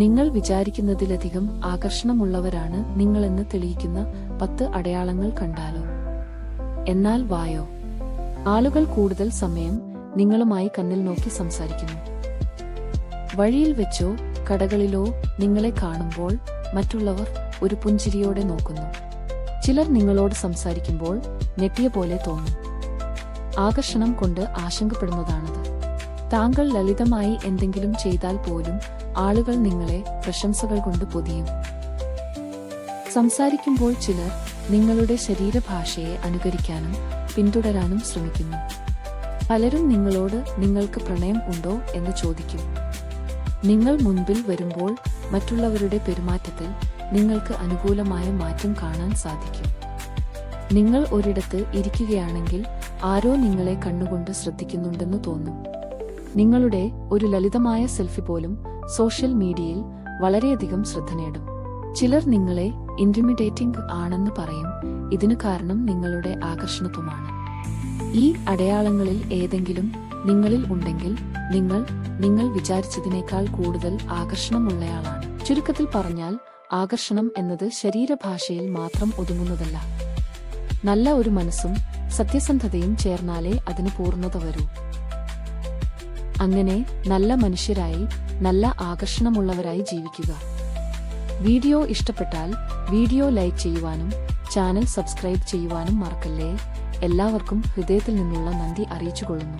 നിങ്ങൾ വിചാരിക്കുന്നതിലധികം ആകർഷണമുള്ളവരാണ് നിങ്ങളെന്ന് തെളിയിക്കുന്ന 10 അടയാളങ്ങൾ കണ്ടാലോ? എന്നാൽ വായോ? ആളുകൾ കൂടുതൽ സമയം നിങ്ങളുമായി കണ്ണിൽ നോക്കി സംസാരിക്കുന്നു. വഴിയിൽ വെച്ചോ കടകളിലോ നിങ്ങളെ കാണുമ്പോൾ മറ്റുള്ളവർ ഒരു പുഞ്ചിരിയോടെ നോക്കുന്നു. ചിലർ നിങ്ങളോട് സംസാരിക്കുമ്പോൾ ഞെട്ടിയ പോലെ തോന്നും. ആകർഷണം കൊണ്ട് ആശങ്കപ്പെടുന്നതാണത്. താങ്കൾ ലളിതമായി എന്തെങ്കിലും ചെയ്താൽ പോലും ആളുകൾ നിങ്ങളെ പ്രശംസകൾ കൊണ്ട് പൊതിയും. സംസാരിക്കുമ്പോൾ ചിലർ നിങ്ങളുടെ ശരീരഭാഷയെ അനുകരിക്കാനും പിന്തുടരാനും ശ്രമിക്കുന്നു. പലരും നിങ്ങളോട് നിങ്ങൾക്ക് പ്രണയം ഉണ്ടോ എന്ന് ചോദിക്കും. നിങ്ങൾ മുൻപിൽ വരുമ്പോൾ മറ്റുള്ളവരുടെ പെരുമാറ്റത്തിൽ നിങ്ങൾക്ക് അനുകൂലമായ മാറ്റം കാണാൻ സാധിക്കും. നിങ്ങൾ ഒരിടത്ത് ഇരിക്കുകയാണെങ്കിൽ ആരോ നിങ്ങളെ കണ്ണുകൊണ്ട് ശ്രദ്ധിക്കുന്നുണ്ടെന്ന് തോന്നും. നിങ്ങളുടെ ഒരു ലളിതമായ സെൽഫി പോലും സോഷ്യൽ മീഡിയയിൽ വളരെയധികം ശ്രദ്ധ നേടും. ചിലർ നിങ്ങളെ ഇന്റിമിഡേറ്റിംഗ് ആണെന്ന് പറയും. ഇതിനു കാരണം നിങ്ങളുടെ ആകർഷണത്വമാണ്. ഈ അടയാളങ്ങളിൽ ഏതെങ്കിലും നിങ്ങളിൽ ഉണ്ടെങ്കിൽ നിങ്ങൾ വിചാരിച്ചതിനേക്കാൾ കൂടുതൽ ആകർഷണമുള്ളയാളാണ്. ചുരുക്കത്തിൽ പറഞ്ഞാൽ, ആകർഷണം എന്നത് ശരീരഭാഷയിൽ മാത്രം ഒതുങ്ങുന്നതല്ല. നല്ല ഒരു മനസ്സും സത്യസന്ധതയും ചേർന്നാലേ അതിന് പൂർണ്ണത വരൂ. അങ്ങനെ നല്ല മനുഷ്യരായി, നല്ല ആകർഷണമുള്ളവരായി ജീവിക്കുക. വീഡിയോ ഇഷ്ടപ്പെട്ടാൽ വീഡിയോ ലൈക്ക് ചെയ്യുവാനും ചാനൽ സബ്സ്ക്രൈബ് ചെയ്യുവാനും മറക്കല്ലേ. എല്ലാവർക്കും ഹൃദയത്തിൽ നിന്നുള്ള നന്ദി അറിയിച്ചുകൊള്ളുന്നു.